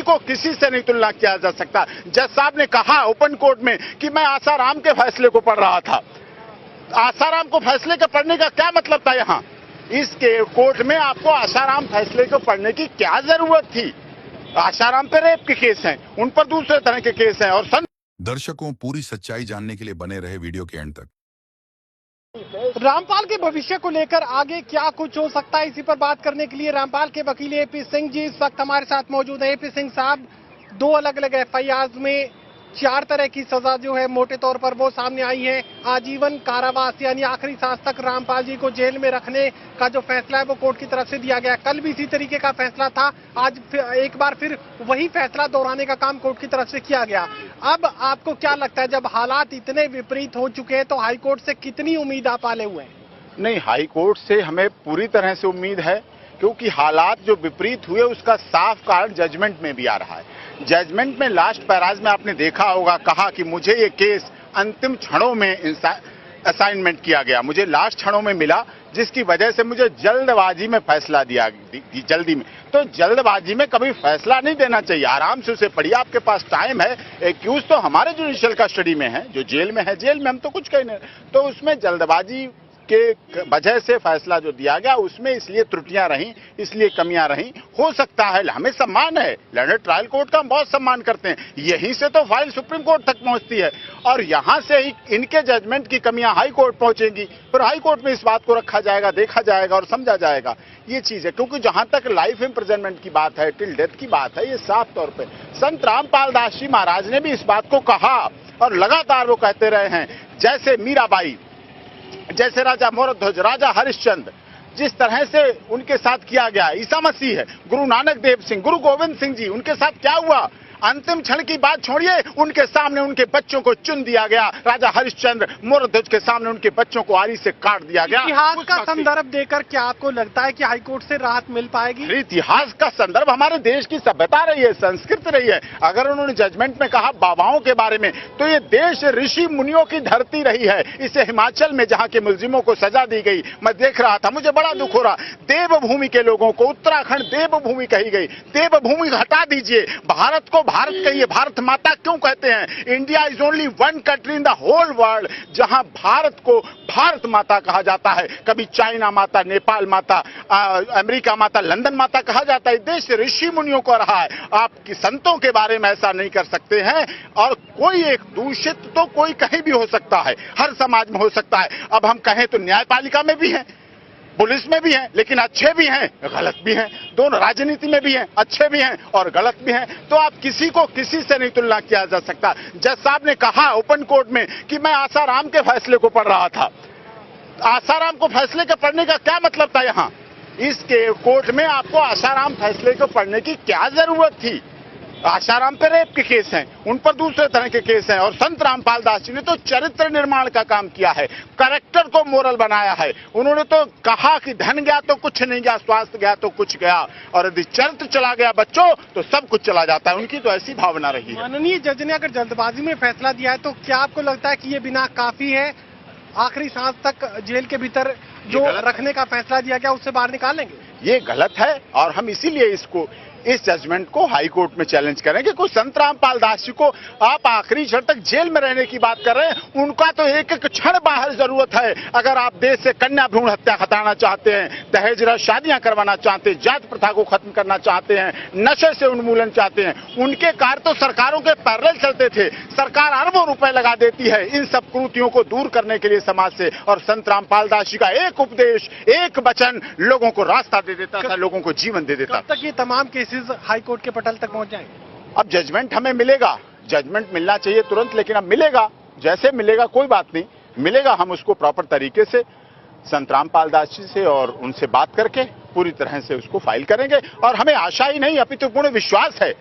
को किसी से नहीं तुलना किया जा सकता। जज साहब ने कहा ओपन कोर्ट में कि मैं आसाराम के फैसले को पढ़ रहा था। आसाराम को फैसले के पढ़ने का क्या मतलब था? यहाँ इस कोर्ट में आपको आसाराम फैसले को पढ़ने की क्या जरूरत थी? आसाराम पे रेप के केस हैं, उन पर दूसरे तरह के केस हैं। और दर्शकों, पूरी सच्चाई जानने के लिए बने रहे वीडियो के एंड तक। रामपाल के भविष्य को लेकर आगे क्या कुछ हो सकता है, इसी पर बात करने के लिए रामपाल के वकील एपी सिंह जी इस वक्त हमारे साथ मौजूद हैं। एपी सिंह साहब, 2 अलग-अलग एफआईआर में 4 तरह की सजा जो है मोटे तौर पर वो सामने आई है। आजीवन कारावास यानी आखिरी सांस तक रामपाल जी को जेल में रखने का जो फैसला है वो कोर्ट की तरफ से दिया गया। कल भी इसी तरीके का फैसला था, आज एक बार फिर वही फैसला दोहराने का काम कोर्ट की तरफ से किया गया। अब आपको क्या लगता है, जब हालात इतने विपरीत हो चुके हैं तो हाईकोर्ट से कितनी उम्मीद आप पाले हुए हैं? नहीं, हाईकोर्ट से हमें पूरी तरह से उम्मीद है, क्योंकि हालात जो विपरीत हुए उसका साफ कारण जजमेंट में भी आ रहा है। जजमेंट में लास्ट पैराज में आपने देखा होगा, कहा कि मुझे ये केस अंतिम क्षणों में असाइनमेंट किया गया, मुझे लास्ट क्षणों में मिला, जिसकी वजह से मुझे जल्दबाजी में फैसला दिया जल्दी में। तो जल्दबाजी में कभी फैसला नहीं देना चाहिए, आराम से उसे पढ़िए, आपके पास टाइम है। एक्यूज तो हमारे जुडिशियल कस्टडी में है, जो जेल में है, जेल में हम तो कुछ कह नहीं। तो उसमें जल्दबाजी के वजह से फैसला जो दिया गया उसमें इसलिए त्रुटियां रहीं, इसलिए कमियां रहीं। हो सकता है, हमें सम्मान है, लर्नड ट्रायल कोर्ट का हम बहुत सम्मान करते हैं, यहीं से तो फाइल सुप्रीम कोर्ट तक पहुंचती है और यहां से ही इनके जजमेंट की कमियां हाई कोर्ट पहुंचेंगी, फिर हाई कोर्ट में इस बात को रखा जाएगा, देखा जाएगा और समझा जाएगा। ये चीज है, क्योंकि जहां तक लाइफ इम्प्रिजनमेंट की बात है, टिल डेथ की बात है, ये साफ तौर पर संत रामपाल दास जी महाराज ने भी इस बात को कहा और लगातार वो कहते रहे हैं। जैसे मीराबाई, जैसे राजा मोरध्वज, राजा हरिश्चंद्र, जिस तरह से उनके साथ किया गया, ईसा मसीह है, गुरु नानक देव सिंह, गुरु गोविंद सिंह जी, उनके साथ क्या हुआ? अंतिम क्षण की बात छोड़िए, उनके सामने उनके बच्चों को चुन दिया गया। राजा हरिश्चंद्र, मोरध्वज के सामने उनके बच्चों को आरी से काट दिया गया। इतिहास का संदर्भ देकर क्या आपको लगता है कि हाईकोर्ट से राहत मिल पाएगी? इतिहास का संदर्भ हमारे देश की सभ्यता रही है, संस्कृति रही है। अगर उन्होंने जजमेंट में कहा बाबाओं के बारे में, तो ये देश ऋषि मुनियों की धरती रही है। इसे हिमाचल में जहां के मुलजिमों को सजा दी गई, मैं देख रहा था, मुझे बड़ा दुख हो रहा। देवभूमि के लोगों को उत्तराखंड देवभूमि कही गई। देवभूमि हटा दीजिए, भारत को भारत कहिए, भारत माता क्यों कहते हैं? India is only one country in the whole world जहां भारत को भारत माता कहा जाता है। कभी चाइना माता, नेपाल माता, अमेरिका माता, लंदन माता कहा जाता है। देश ऋषि मुनियों को रहा है, आप संतों के बारे में ऐसा नहीं कर सकते हैं। और कोई एक दूषित तो कोई कहीं भी हो सकता है, हर समाज में हो सकता है। अब हम कहें तो न्यायपालिका में भी है, पुलिस में भी हैं, लेकिन अच्छे भी हैं, गलत भी हैं, दोनों राजनीति में भी हैं, अच्छे भी हैं और गलत भी हैं। तो आप किसी को किसी से नहीं तुलना किया जा सकता। जज साहब ने कहा ओपन कोर्ट में कि मैं आसाराम के फैसले को पढ़ रहा था। आसाराम को फैसले के पढ़ने का क्या मतलब था? यहाँ इस कोर्ट में आपको आसाराम फैसले को पढ़ने की क्या जरूरत थी? आसाराम पे रेप के केस हैं, उन पर दूसरे तरह के केस हैं। और संत रामपाल दास जी ने तो चरित्र निर्माण का काम किया है, कैरेक्टर को मोरल बनाया है। उन्होंने तो कहा कि धन गया तो कुछ नहीं गया, स्वास्थ्य गया तो कुछ गया, और यदि चरित्र चला गया बच्चों तो सब कुछ चला जाता है। उनकी तो ऐसी भावना रही है। माननीय जज ने अगर जल्दबाजी में फैसला दिया है तो क्या आपको लगता है कि ये बिना काफी है? आखिरी सांस तक जेल के भीतर जो रखने का फैसला दिया गया उससे बाहर निकाल लेंगे? ये गलत है और हम इसीलिए इस जजमेंट को हाई कोर्ट में चैलेंज करेंगे। कुछ संत रामपाल दास जी को आप आखिरी क्षण तक जेल में रहने की बात कर रहे हैं, उनका तो एक एक क्षण बाहर जरूरत है। अगर आप देश से कन्या भ्रूण हत्या हटाना चाहते हैं, दहेज शादियां करवाना चाहते हैं, जात प्रथा को खत्म करना चाहते हैं, नशे से उन्मूलन चाहते हैं, उनके कार्य तो सरकारों के पैरेलल चलते थे। सरकार अरबों रुपए लगा देती है इन सब कुरीतियों को दूर करने के लिए समाज से, और संत रामपाल दास जी का एक उपदेश, एक वचन लोगों को रास्ता दे देता था, लोगों को जीवन दे देता था। कब तक ये तमाम केसेस हाई कोर्ट के पटल तक पहुंच जाएंगे? अब जजमेंट हमें मिलेगा, जजमेंट मिलना चाहिए तुरंत, लेकिन अब मिलेगा, जैसे मिलेगा कोई बात नहीं, मिलेगा, हम उसको प्रॉपर तरीके से संत रामपाल दास जी से और उनसे बात करके पूरी तरह से उसको फाइल करेंगे। और हमें आशा ही नहीं अपितु पूर्ण विश्वास है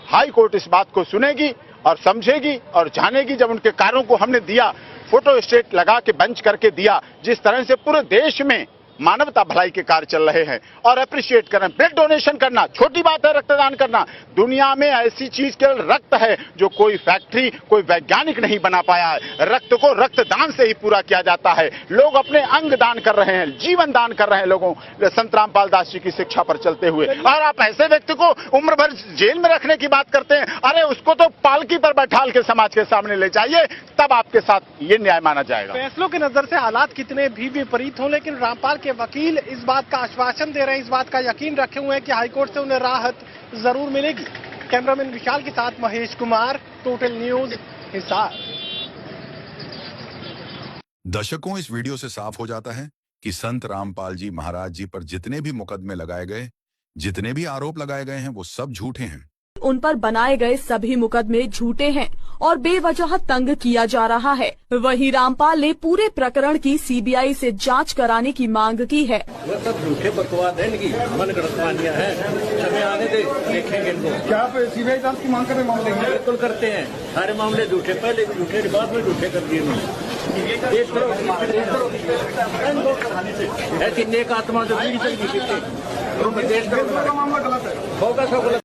हाई कोर्ट इस बात को सुनेगी और समझेगी और जानेगी। जब उनके कार्यों को हमने दिया, फोटो स्टेट लगा के बंच करके दिया, जिस तरह से पूरे देश में मानवता भलाई के कार्य चल रहे हैं और अप्रिशिएट करें। ब्लड डोनेशन करना छोटी बात है, रक्तदान करना दुनिया में ऐसी चीज केवल रक्त है जो कोई फैक्ट्री कोई वैज्ञानिक नहीं बना पाया है। रक्त को रक्तदान से ही पूरा किया जाता है। लोग अपने अंग दान कर रहे हैं, जीवन दान कर रहे हैं लोगों संत रामपाल दास जी की शिक्षा पर चलते हुए। और आप ऐसे व्यक्ति को उम्र भर जेल में रखने की बात करते हैं, अरे उसको तो पालकी पर बैठाल के समाज के सामने ले जाइए, तब आपके साथ ये न्याय माना जाएगा। फैसलों की नजर से हालात कितने भी विपरीत हों, लेकिन रामपाल के वकील इस बात का आश्वासन दे रहे हैं, इस बात का यकीन रखे हुए हैं कि हाईकोर्ट से उन्हें राहत जरूर मिलेगी। कैमरामैन विशाल के साथ महेश कुमार, टोटल न्यूज, हिसार। दर्शकों, इस वीडियो से साफ हो जाता है कि संत रामपाल जी महाराज जी पर जितने भी मुकदमे लगाए गए, जितने भी आरोप लगाए गए हैं, वो सब झूठे हैं। उन पर बनाए गए सभी मुकदमे झूठे हैं और बेवजह तंग किया जा रहा है। वहीं रामपाल ने पूरे प्रकरण की सीबीआई से जांच कराने की मांग की है। वो सब झूठे बकवास है, इनकी मनगढ़ंत कहानियां हैं। समय आने दे, देखेंगे इनको। क्या आप सीबीआई जांच की मांग कर रहे मामले? बिल्कुल करते हैं, सारे मामले झूठे, पहले भी झूठे, बाद में झूठे कर दिए उन्होंने। देश करो, ऐसी नेक आत्मा जो देश का मामला गलत है, होगा सब गलत।